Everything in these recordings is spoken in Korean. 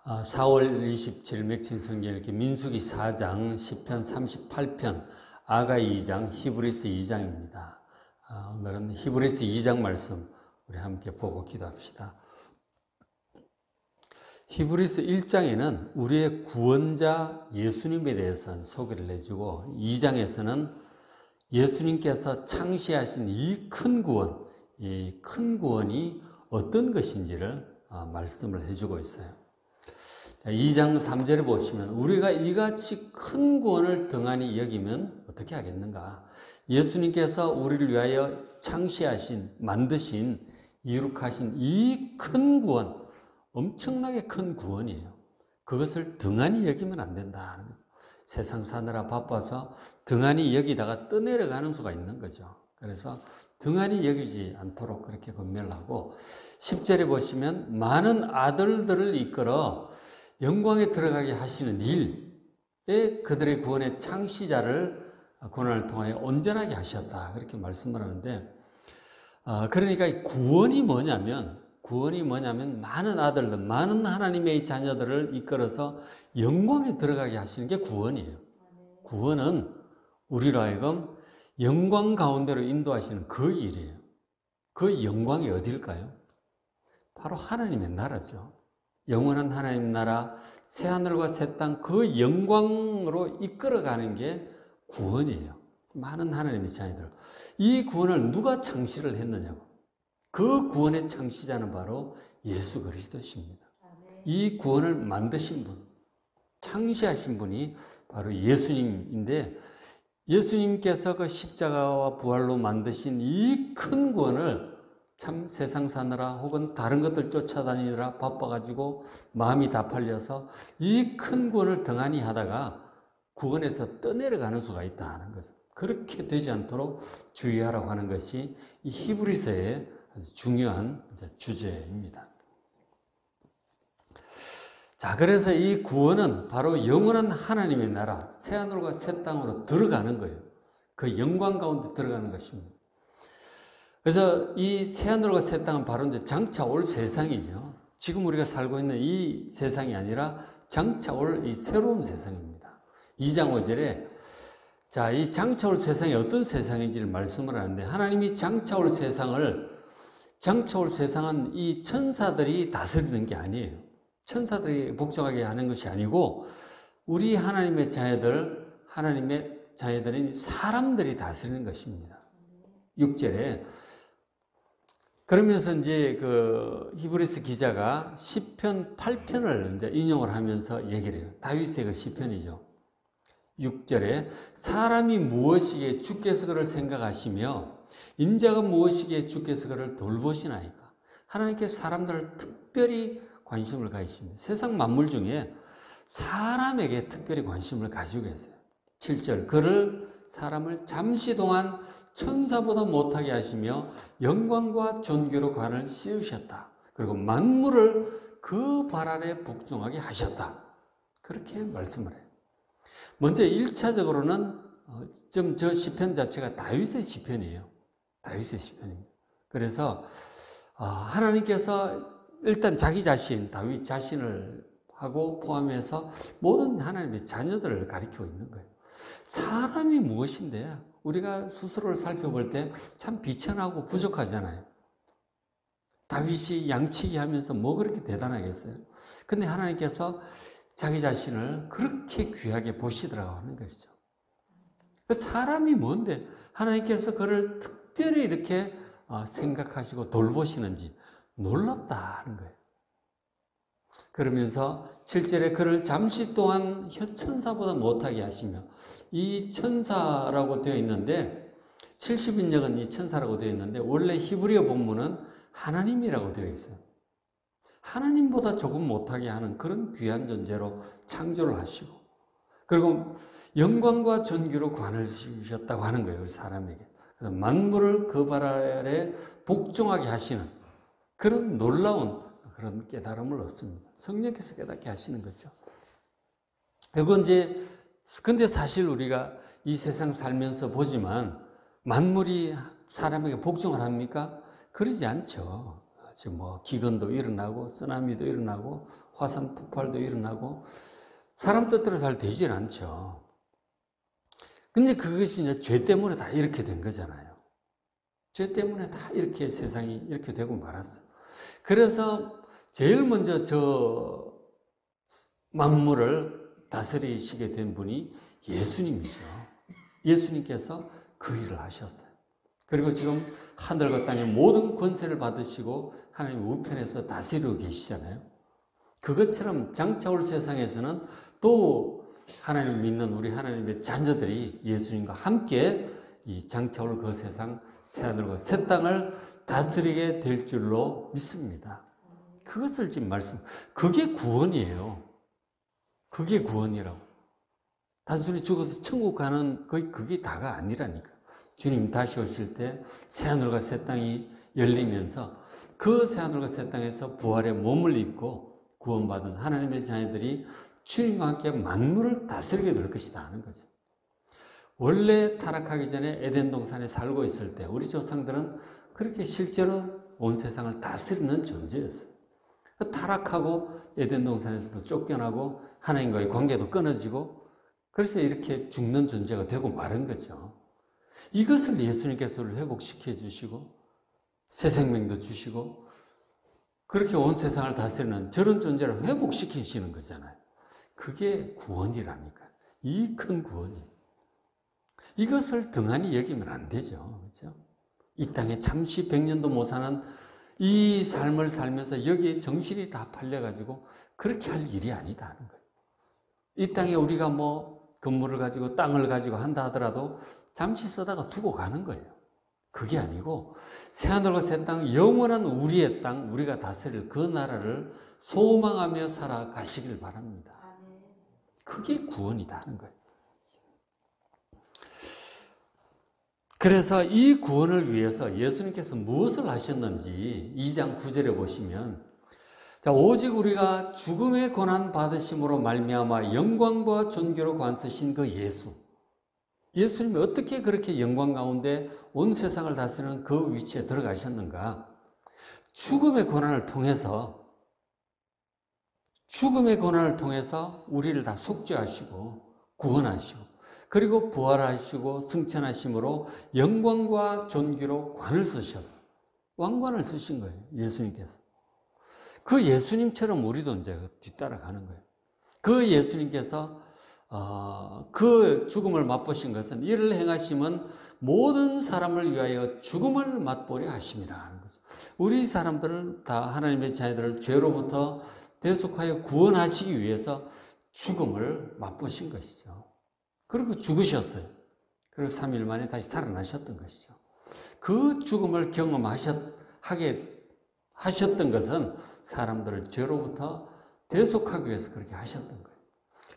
4월 27일 맥힌 성경 이렇게 민수기 4장, 시편 38편, 아가이 2장, 히브리서 2장입니다. 오늘은 히브리서 2장 말씀 우리 함께 보고 기도합시다. 히브리서 1장에는 우리의 구원자 예수님에 대해서 소개를 해주고 2장에서는 예수님께서 창시하신 이 큰 구원, 이 큰 구원이 어떤 것인지를 말씀을 해주고 있어요. 2장 3절에 보시면 우리가 이같이 큰 구원을 등한히 여기면 어떻게 하겠는가? 예수님께서 우리를 위하여 창시하신, 만드신, 이룩하신 이 큰 구원, 엄청나게 큰 구원이에요. 그것을 등한히 여기면 안 된다. 세상 사느라 바빠서 등한히 여기다가 떠내려가는 수가 있는 거죠. 그래서 등한히 여기지 않도록 그렇게 권면하고 10절에 보시면 많은 아들들을 이끌어 영광에 들어가게 하시는 일에 그들의 구원의 창시자를 고난을 통하여 온전하게 하셨다. 그렇게 말씀을 하는데, 그러니까 구원이 뭐냐면 많은 아들들, 많은 하나님의 자녀들을 이끌어서 영광에 들어가게 하시는 게 구원이에요. 구원은 우리로 하여금 영광 가운데로 인도하시는 그 일이에요. 그 영광이 어딜까요? 바로 하나님의 나라죠. 영원한 하나님 나라, 새하늘과 새 땅 그 영광으로 이끌어가는 게 구원이에요. 많은 하나님의 자녀들. 이 구원을 누가 창시를 했느냐고. 그 구원의 창시자는 바로 예수 그리스도십니다. 이 구원을 만드신 분, 창시하신 분이 바로 예수님인데, 예수님께서 그 십자가와 부활로 만드신 이 큰 구원을 참 세상 사느라 혹은 다른 것들 쫓아다니느라 바빠가지고 마음이 다 팔려서 이 큰 구원을 등한히 하다가 구원에서 떠내려가는 수가 있다는 것을, 그렇게 되지 않도록 주의하라고 하는 것이 이 히브리서의 아주 중요한 주제입니다. 자, 그래서 이 구원은 바로 영원한 하나님의 나라, 새하늘과 새 땅으로 들어가는 거예요. 그 영광 가운데 들어가는 것입니다. 그래서 이 새하늘과 새 땅은 바로 이제 장차 올 세상이죠. 지금 우리가 살고 있는 이 세상이 아니라 장차 올 이 새로운 세상입니다. 2장 5절에 자, 이 장차 올 세상이 어떤 세상인지를 말씀을 하는데, 하나님이 장차 올 세상은 이 천사들이 다스리는 게 아니에요. 천사들이 복종하게 하는 것이 아니고 우리 하나님의 자녀들인 사람들이 다스리는 것입니다. 6절에 그러면서 이제 그 히브리서 기자가 시편 8편을 이제 인용을 하면서 얘기를 해요. 다윗의 그 시편이죠. 6절에 사람이 무엇이기에 주께서 그를 생각하시며 인자가 무엇이기에 주께서 그를 돌보시나이까. 하나님께서 사람들을 특별히 관심을 가지십니다. 세상 만물 중에 사람에게 특별히 관심을 가지고 계세요. 7절 사람을 잠시 동안 천사보다 못하게 하시며 영광과 존귀로 관을 씌우셨다. 그리고 만물을 그 발 아래 복종하게 하셨다. 그렇게 말씀을 해요. 먼저 1차적으로는 저 시편 자체가 다윗의 시편이에요. 다윗의 시편입니다. 그래서 하나님께서 일단 자기 자신, 다윗 자신을 하고 포함해서 모든 하나님의 자녀들을 가리키고 있는 거예요. 사람이 무엇인데 우리가 스스로를 살펴볼 때 참 비천하고 부족하잖아요. 다윗이 양치기 하면서 뭐 그렇게 대단하겠어요? 근데 하나님께서 자기 자신을 그렇게 귀하게 보시더라고 하는 것이죠. 사람이 뭔데 하나님께서 그를 특별히 이렇게 생각하시고 돌보시는지 놀랍다 하는 거예요. 그러면서 7절에 그를 잠시 동안 천사보다 못하게 하시며, 이 천사라고 되어 있는데 70인역은 이 천사라고 되어 있는데 원래 히브리어 본문은 하나님이라고 되어 있어요. 하나님보다 조금 못하게 하는 그런 귀한 존재로 창조를 하시고, 그리고 영광과 존귀로 관을 씌우셨다고 하는 거예요. 우리 사람에게. 그래서 만물을 그 발 아래 복종하게 하시는 그런 놀라운 그런 깨달음을 얻습니다. 성령께서 깨닫게 하시는 거죠. 그리고 근데 사실 우리가 이 세상 살면서 보지만 만물이 사람에게 복종을 합니까? 그러지 않죠. 지금 뭐 기근도 일어나고 쓰나미도 일어나고 화산 폭발도 일어나고 사람 뜻대로 잘 되질 않죠. 근데 그것이 이제 죄 때문에 다 이렇게 된 거잖아요. 죄 때문에 다 이렇게 세상이 이렇게 되고 말았어요. 그래서 제일 먼저 저 만물을 다스리시게 된 분이 예수님이죠. 예수님께서 그 일을 하셨어요. 그리고 지금 하늘과 땅의 모든 권세를 받으시고 하나님 우편에서 다스리고 계시잖아요. 그것처럼 장차 올 세상에서는 또 하나님을 믿는 우리 하나님의 자녀들이 예수님과 함께 이 장차 올 그 세상 새하늘과 새 땅을 다스리게 될 줄로 믿습니다. 그것을 지금 그게 구원이에요. 그게 구원이라고. 단순히 죽어서 천국 가는 그게 다가 아니라니까. 주님 다시 오실 때 새하늘과 새 땅이 열리면서 그 새하늘과 새 땅에서 부활의 몸을 입고 구원받은 하나님의 자녀들이 주님과 함께 만물을 다스리게 될 것이다 하는 거죠. 원래 타락하기 전에 에덴 동산에 살고 있을 때 우리 조상들은 그렇게 실제로 온 세상을 다스리는 존재였어요. 타락하고 에덴 동산에서도 쫓겨나고 하나님과의 관계도 끊어지고 그래서 이렇게 죽는 존재가 되고 마른 거죠. 이것을 예수님께서 회복시켜 주시고 새 생명도 주시고 그렇게 온 세상을 다스리는 저런 존재를 회복시키시는 거잖아요. 그게 구원이라니까. 이 큰 구원이에요. 이것을 등한히 여기면 안 되죠. 그렇죠? 이 땅에 잠시 100년도 못 사는 이 삶을 살면서 여기에 정신이 다 팔려가지고 그렇게 할 일이 아니다 하는 거예요. 이 땅에 우리가 뭐 건물을 가지고 땅을 가지고 한다 하더라도 잠시 쓰다가 두고 가는 거예요. 그게 아니고 새하늘과 새 땅, 영원한 우리의 땅, 우리가 다스릴 그 나라를 소망하며 살아가시길 바랍니다. 그게 구원이다 하는 거예요. 그래서 이 구원을 위해서 예수님께서 무엇을 하셨는지 2장 9절에 보시면 자, 오직 우리가 죽음의 고난 받으심으로 말미암아 영광과 존귀로 관쓰신 그 예수. 예수님이 어떻게 그렇게 영광 가운데 온 세상을 다스리는 그 위치에 들어가셨는가? 죽음의 고난을 통해서 우리를 다 속죄하시고 구원하시고 그리고 부활하시고 승천하심으로 영광과 존귀로 관을 쓰셔서 왕관을 쓰신 거예요. 예수님께서. 그 예수님처럼 우리도 이제 뒤따라가는 거예요. 그 예수님께서 그 죽음을 맛보신 것은 이를 행하심은 모든 사람을 위하여 죽음을 맛보려 하심이라 하는 거죠. 우리 사람들을 다 하나님의 자녀들을 죄로부터 대속하여 구원하시기 위해서 죽음을 맛보신 것이죠. 그리고 죽으셨어요. 그리고 3일 만에 다시 살아나셨던 것이죠. 그 죽음을 경험하게 하셨던 것은 사람들을 죄로부터 대속하기 위해서 그렇게 하셨던 거예요.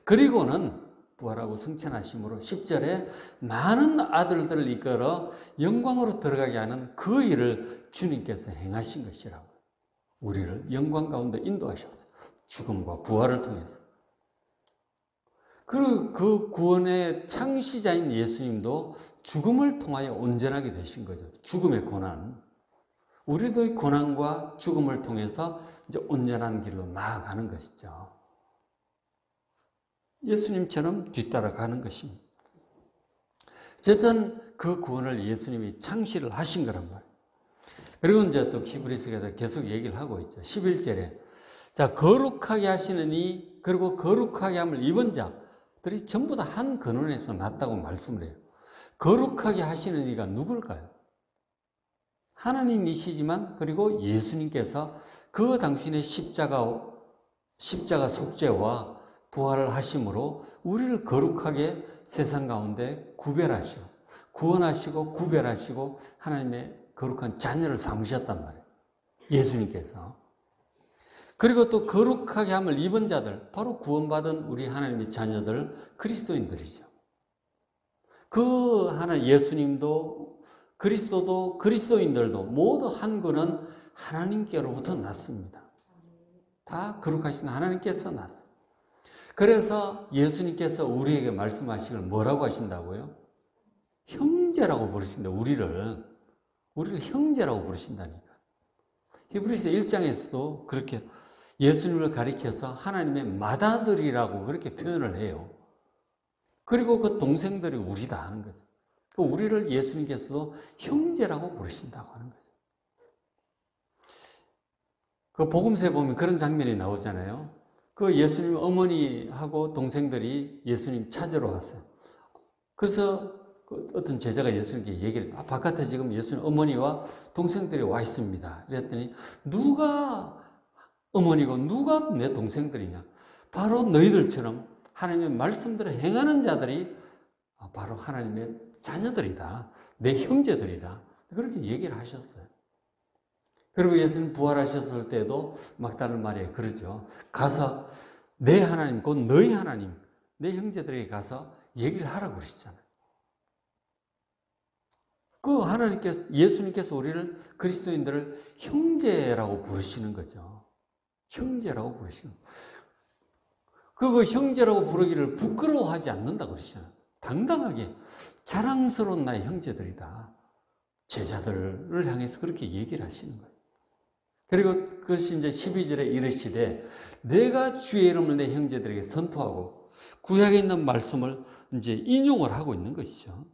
그리고는 부활하고 승천하심으로 10절에 많은 아들들을 이끌어 영광으로 들어가게 하는 그 일을 주님께서 행하신 것이라고. 우리를 영광 가운데 인도하셨어요. 죽음과 부활을 통해서. 그리고 그 구원의 창시자인 예수님도 죽음을 통하여 온전하게 되신 거죠. 죽음의 고난. 우리도 이 고난과 죽음을 통해서 이제 온전한 길로 나아가는 것이죠. 예수님처럼 뒤따라가는 것입니다. 어쨌든 그 구원을 예수님이 창시를 하신 거란 말이에요. 그리고 이제 또 히브리서에서 계속 얘기를 하고 있죠. 11절에 자, 거룩하게 하시느니 그리고 거룩하게 함을 입은 자들이 전부 다 한 근원에서 났다고 말씀을 해요. 거룩하게 하시는 이가 누굴까요? 하나님이시지만 그리고 예수님께서 그 당신의 십자가 속죄와 부활을 하심으로 우리를 거룩하게 세상 가운데 구별하시고 구원하시고 구별하시고 하나님의 거룩한 자녀를 삼으셨단 말이에요. 예수님께서. 그리고 또 거룩하게 함을 입은 자들, 바로 구원받은 우리 하나님의 자녀들, 그리스도인들이죠. 그 하나님 예수님도 그리스도도 그리스도인들도 모두 한 군은 하나님께로부터 났습니다. 다 거룩하신 하나님께서 났어요. 그래서 예수님께서 우리에게 말씀하시길 뭐라고 하신다고요? 형제라고 부르신다. 우리를 형제라고 부르신다니까. 히브리서 1장에서도 그렇게 예수님을 가리켜서 하나님의 맏아들이라고 그렇게 표현을 해요. 그리고 그 동생들이 우리다 하는 거죠. 그 우리를 예수님께서도 형제라고 부르신다고 하는 거죠. 그 복음서에 보면 그런 장면이 나오잖아요. 그 예수님 어머니하고 동생들이 예수님 찾으러 왔어요. 그래서 그 어떤 제자가 예수님께 얘기를 해요. 바깥에 지금 예수님 어머니와 동생들이 와 있습니다. 그랬더니 누가 어머니고 누가 내 동생들이냐? 바로 너희들처럼 하나님의 말씀대로 행하는 자들이 바로 하나님의 자녀들이다. 내 형제들이다. 그렇게 얘기를 하셨어요. 그리고 예수님 부활하셨을 때도 막다른 마리아에 그러죠. 가서 내 하나님, 곧 너희 하나님, 내 형제들에게 가서 얘기를 하라고 그러시잖아요. 그 하나님께서, 예수님께서 우리를, 그리스도인들을 형제라고 부르시는 거죠. 형제라고 부르시는 거예요. 그 형제라고 부르기를 부끄러워하지 않는다고 그러시잖아요. 당당하게 자랑스러운 나의 형제들이다. 제자들을 향해서 그렇게 얘기를 하시는 거예요. 그리고 그것이 이제 12절에 이르시되 내가 주의 이름을 내 형제들에게 선포하고 구약에 있는 말씀을 이제 인용을 하고 있는 것이죠.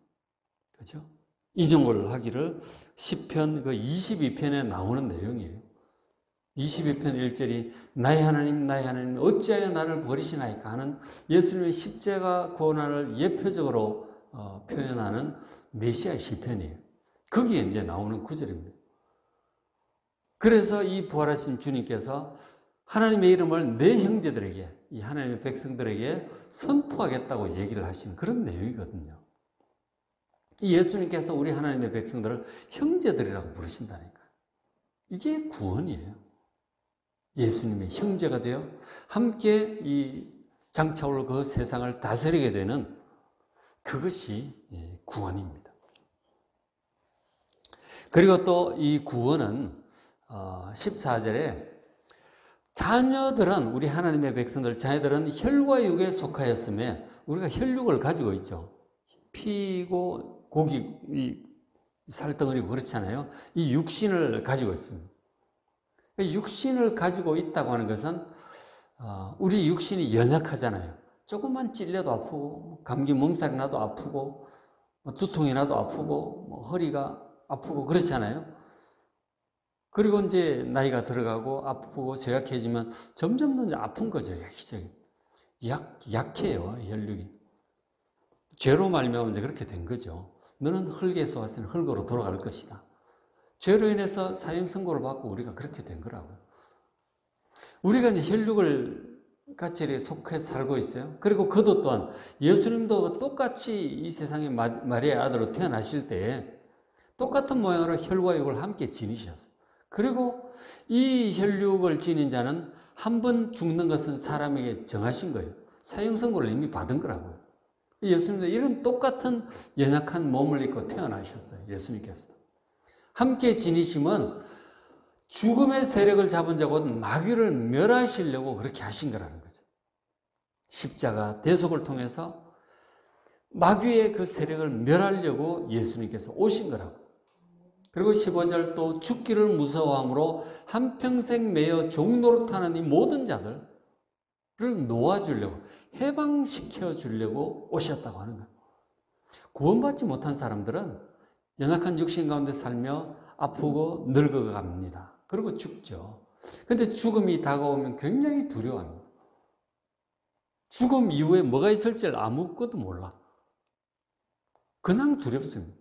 그죠? 인용을 하기를 시편 그 22편에 나오는 내용이에요. 22편 1절이 나의 하나님 어찌하여 나를 버리시나이까 하는 예수님의 십자가 고난을 예표적으로 표현하는 메시아 시편이에요. 거기에 이제 나오는 구절입니다. 그래서 이 부활하신 주님께서 하나님의 이름을 내 형제들에게, 이 하나님의 백성들에게 선포하겠다고 얘기를 하시는 그런 내용이거든요. 이 예수님께서 우리 하나님의 백성들을 형제들이라고 부르신다니까요. 이게 구원이에요. 예수님의 형제가 되어 함께 이 장차올 그 세상을 다스리게 되는 그것이 구원입니다. 그리고 또 이 구원은 14절에 자녀들은, 우리 하나님의 백성들, 자녀들은 혈과 육에 속하였음에 우리가 혈육을 가지고 있죠. 피고 고기, 이 살덩어리고 그렇잖아요. 이 육신을 가지고 있습니다. 육신을 가지고 있다고 하는 것은 우리 육신이 연약하잖아요. 조금만 찔려도 아프고, 감기 몸살이 나도 아프고, 두통이 나도 아프고, 허리가 아프고 그렇잖아요. 그리고 이제 나이가 들어가고 아프고 제약해지면 점점 더 아픈 거죠. 약해요, 혈육이. 죄로 말미암아 이제 그렇게 된 거죠. 너는 흙에서 왔으니 흙으로 돌아갈 것이다. 죄로 인해서 사형선고를 받고 우리가 그렇게 된 거라고요. 우리가 이제 혈육을 같이 속해서 살고 있어요. 그리고 그도 또한 예수님도 똑같이 이 세상에 마리아의 아들로 태어나실 때 똑같은 모양으로 혈과 육을 함께 지니셨어요. 그리고 이 혈육을 지닌 자는 한 번 죽는 것은 사람에게 정하신 거예요. 사형선고를 이미 받은 거라고요. 예수님도 이런 똑같은 연약한 몸을 입고 태어나셨어요. 예수님께서도. 함께 지니심은 죽음의 세력을 잡은 자 곧 마귀를 멸하시려고 그렇게 하신 거라는 거죠. 십자가 대속을 통해서 마귀의 그 세력을 멸하려고 예수님께서 오신 거라고. 그리고 15절 또 죽기를 무서워함으로 한평생 매여 종노릇하는 이 모든 자들을 놓아주려고, 해방시켜 주려고 오셨다고 하는 거예요. 구원받지 못한 사람들은 연약한 육신 가운데 살며 아프고 늙어갑니다. 그리고 죽죠. 근데 죽음이 다가오면 굉장히 두려워합니다. 죽음 이후에 뭐가 있을지 아무것도 몰라. 그냥 두렵습니다.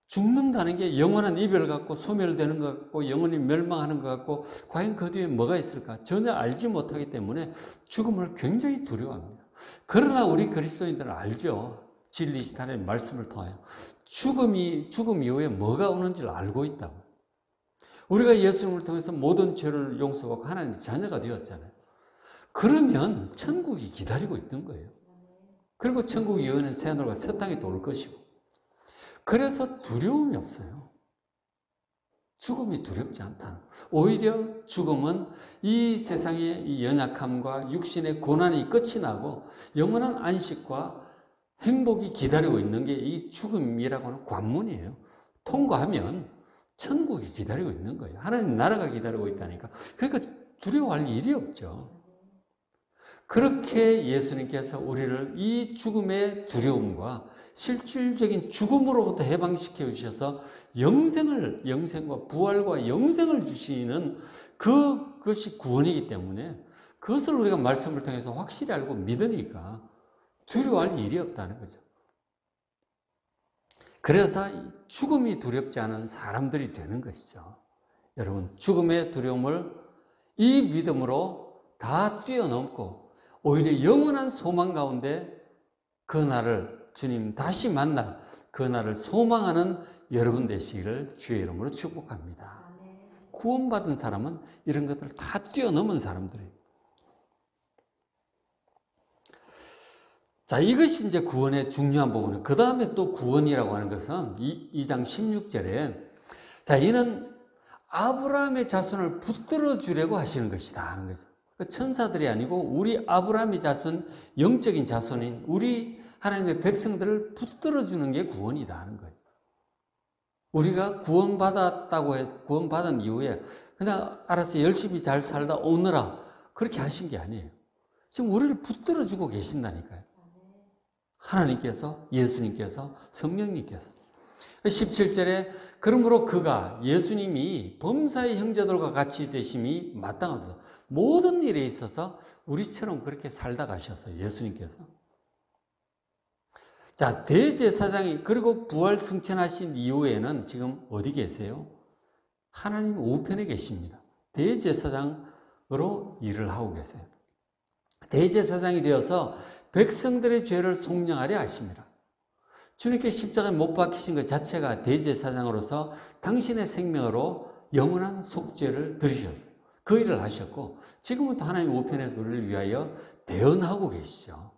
죽는다는 게 영원한 이별 같고 소멸되는 것 같고 영원히 멸망하는 것 같고 과연 그 뒤에 뭐가 있을까 전혀 알지 못하기 때문에 죽음을 굉장히 두려워합니다. 그러나 우리 그리스도인들은 알죠. 진리 하나님의 말씀을 통하여 죽음 이후에 뭐가 오는지를 알고 있다고. 우리가 예수님을 통해서 모든 죄를 용서받고 하나님의 자녀가 되었잖아요. 그러면 천국이 기다리고 있는 거예요. 그리고 천국 이후에는 새하늘과 새 땅이 또 올 것이고. 그래서 두려움이 없어요. 죽음이 두렵지 않다. 오히려 죽음은 이 세상의 이 연약함과 육신의 고난이 끝이 나고 영원한 안식과 행복이 기다리고 있는 게 이 죽음이라고 하는 관문이에요. 통과하면 천국이 기다리고 있는 거예요. 하나님 나라가 기다리고 있다니까. 그러니까 두려워할 일이 없죠. 그렇게 예수님께서 우리를 이 죽음의 두려움과 실질적인 죽음으로부터 해방시켜 주셔서 영생과 부활과 영생을 주시는 그것이 구원이기 때문에 그것을 우리가 말씀을 통해서 확실히 알고 믿으니까 두려워할 일이 없다는 거죠. 그래서 죽음이 두렵지 않은 사람들이 되는 것이죠. 여러분, 죽음의 두려움을 이 믿음으로 다 뛰어넘고 오히려 영원한 소망 가운데 그 날을 주님 다시 만날 그 날을 소망하는 여러분 되시기를 주의 이름으로 축복합니다. 구원받은 사람은 이런 것들을 다 뛰어넘은 사람들이에요. 자, 이것이 이제 구원의 중요한 부분이에요. 그 다음에 또 구원이라고 하는 것은 2장 16절에 자, 이는 아브라함의 자손을 붙들어 주려고 하시는 것이다 하는 거죠. 천사들이 아니고 우리 아브라함의 자손, 영적인 자손인 우리 하나님의 백성들을 붙들어 주는 게 구원이다 하는 거예요. 우리가 구원받은 이후에 그냥 알아서 열심히 잘 살다 오느라 그렇게 하신 게 아니에요. 지금 우리를 붙들어 주고 계신다니까요. 하나님께서, 예수님께서, 성령님께서. 17절에 그러므로 그가 예수님이 범사의 형제들과 같이 되심이 마땅하다. 모든 일에 있어서 우리처럼 그렇게 살다 가셨어요. 예수님께서. 자, 대제사장이 그리고 부활 승천하신 이후에는 지금 어디 계세요? 하나님 우편에 계십니다. 대제사장으로 일을 하고 계세요. 대제사장이 되어서 백성들의 죄를 속량하려 하십니다. 주님께 십자가에 못 박히신 것 자체가 대제사장으로서 당신의 생명으로 영원한 속죄를 드리셨어요. 그 일을 하셨고 지금은 또 하나님 우편에서 우리를 위하여 대언하고 계시죠.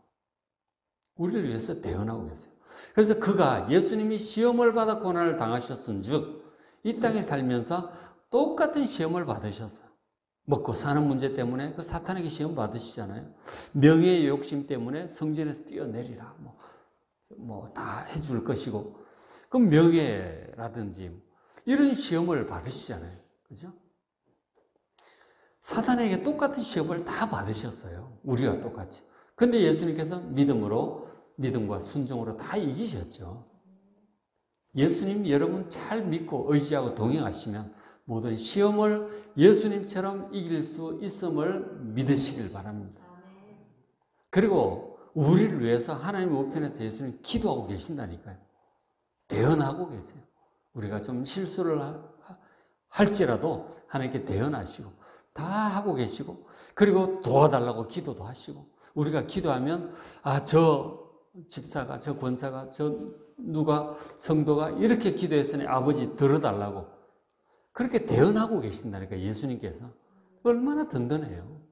우리를 위해서 대언하고 계세요. 그래서 그가 예수님이 시험을 받아 고난을 당하셨은 즉 이 땅에 살면서 똑같은 시험을 받으셨어요. 먹고 사는 문제 때문에 그 사탄에게 시험 받으시잖아요. 명예의 욕심 때문에 성전에서 뛰어내리라. 뭐 다 해줄 것이고. 그 명예라든지 이런 시험을 받으시잖아요. 그죠? 사탄에게 똑같은 시험을 다 받으셨어요. 우리와 똑같이. 근데 예수님께서 믿음과 순종으로 다 이기셨죠. 예수님 여러분 잘 믿고 의지하고 동행하시면 모든 시험을 예수님처럼 이길 수 있음을 믿으시길 바랍니다. 그리고 우리를 위해서 하나님의 우편에서 예수님 기도하고 계신다니까요. 대언하고 계세요. 우리가 좀 실수를 할지라도 하나님께 대언하시고 다 하고 계시고 그리고 도와달라고 기도도 하시고 우리가 기도하면 저 집사가 저 권사가 저 누가 성도가 이렇게 기도했으니 아버지 들어달라고 그렇게 대언하고 계신다니까 예수님께서. 얼마나 든든해요.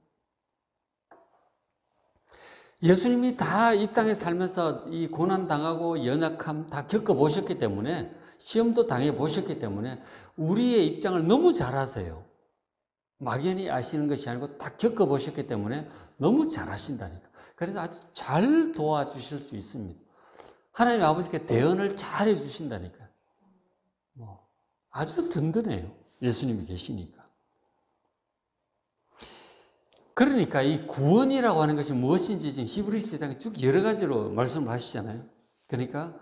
예수님이 다 이 땅에 살면서 이 고난당하고 연약함 다 겪어보셨기 때문에 시험도 당해보셨기 때문에 우리의 입장을 너무 잘 아세요. 막연히 아시는 것이 아니고 다 겪어보셨기 때문에 너무 잘 아신다니까. 그래서 아주 잘 도와주실 수 있습니다. 하나님 아버지께 대언을 잘 해주신다니까. 아주 든든해요. 예수님이 계시니까. 그러니까 이 구원이라고 하는 것이 무엇인지 지금 히브리서 1장에 쭉 여러 가지로 말씀을 하시잖아요. 그러니까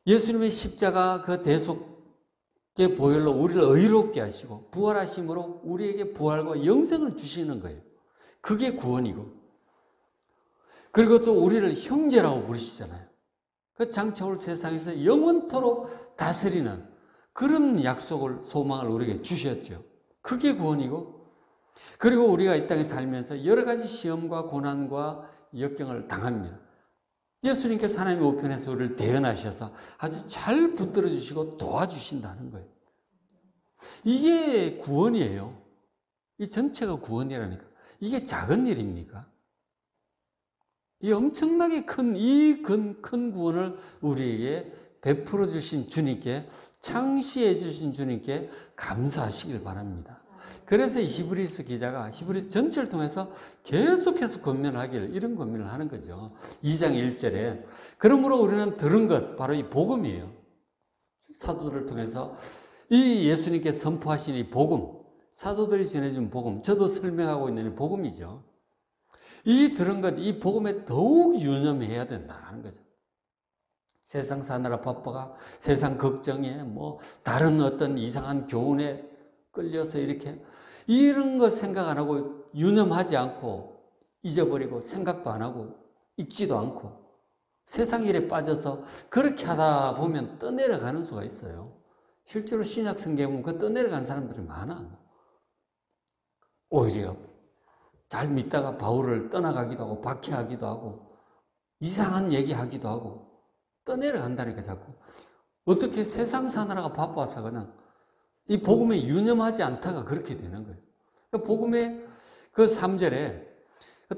예수님의 십자가 그 대속의 보혈로 우리를 의롭게 하시고 부활하심으로 우리에게 부활과 영생을 주시는 거예요. 그게 구원이고 그리고 또 우리를 형제라고 부르시잖아요. 그 장차 올 세상에서 영원토록 다스리는 그런 약속을 소망을 우리에게 주셨죠. 그게 구원이고 그리고 우리가 이 땅에 살면서 여러 가지 시험과 고난과 역경을 당합니다. 예수님께서 하나님의 우편에서 우리를 대언하셔서 아주 잘 붙들어 주시고 도와주신다는 거예요. 이게 구원이에요. 이 전체가 구원이라니까. 이게 작은 일입니까? 이 엄청나게 큰 구원을 우리에게 베풀어 주신 주님께 창시해 주신 주님께 감사하시길 바랍니다. 그래서 히브리서 기자가 히브리서 전체를 통해서 계속해서 이런 권면을 하는 거죠. 2장 1절에 그러므로 우리는 들은 것 바로 이 복음이에요. 사도들을 통해서 이 예수님께 선포하신 이 복음, 사도들이 전해준 복음, 저도 설명하고 있는 이 복음이죠. 이 들은 것, 이 복음에 더욱 유념해야 된다는 거죠. 세상 사느라 바빠가 세상 걱정에 뭐 다른 어떤 이상한 교훈에 끌려서 이렇게 이런 거 생각 안 하고 유념하지 않고 잊어버리고 생각도 안 하고 읽지도 않고 세상 일에 빠져서 그렇게 하다 보면 떠내려가는 수가 있어요. 실제로 신약 성경에 보면 그 떠내려간 사람들이 많아. 오히려 잘 믿다가 바울을 떠나가기도 하고 박해하기도 하고 이상한 얘기하기도 하고 떠내려간다니까 자꾸. 어떻게 세상 사느라가 바빠서 그냥 이 복음에 유념하지 않다가 그렇게 되는 거예요. 그 복음의 그 3절에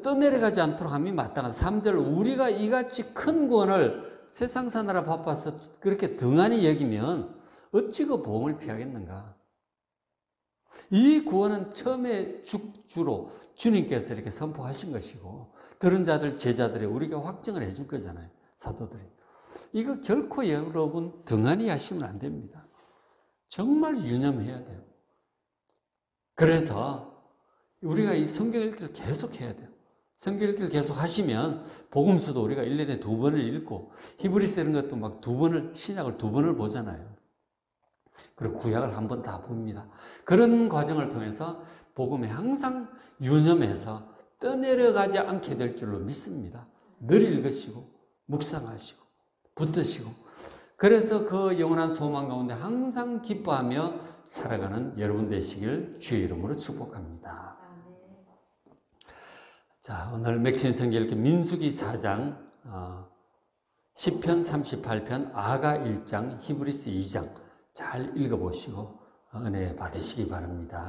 떠내려가지 않도록 함이 마땅한 3절, 우리가 이같이 큰 구원을 세상 사느라 바빠서 그렇게 등한히 여기면 어찌 그 복음을 피하겠는가. 이 구원은 처음에 주로 주님께서 이렇게 선포하신 것이고 들은 자들, 제자들이 우리가 확증을 해줄 거잖아요. 사도들이. 이거 결코 여러분 등한히 하시면 안 됩니다. 정말 유념해야 돼요. 그래서 우리가 이 성경 읽기를 계속 해야 돼요. 성경 읽기를 계속 하시면 복음서도 우리가 1년에 2번을 읽고 히브리서 이런 것도 막 2번을 신약을 2번을 보잖아요. 그리고 구약을 한 번 다 봅니다. 그런 과정을 통해서 복음에 항상 유념해서 떠내려가지 않게 될 줄로 믿습니다. 늘 읽으시고 묵상하시고 붙드시고 그래서 그 영원한 소망 가운데 항상 기뻐하며 살아가는 여러분 되시길 주의 이름으로 축복합니다. 자, 오늘 맥신 성경 읽기 민수기 4장, 시편 38편, 아가 1장, 히브리서 2장 잘 읽어보시고 은혜 받으시기 바랍니다.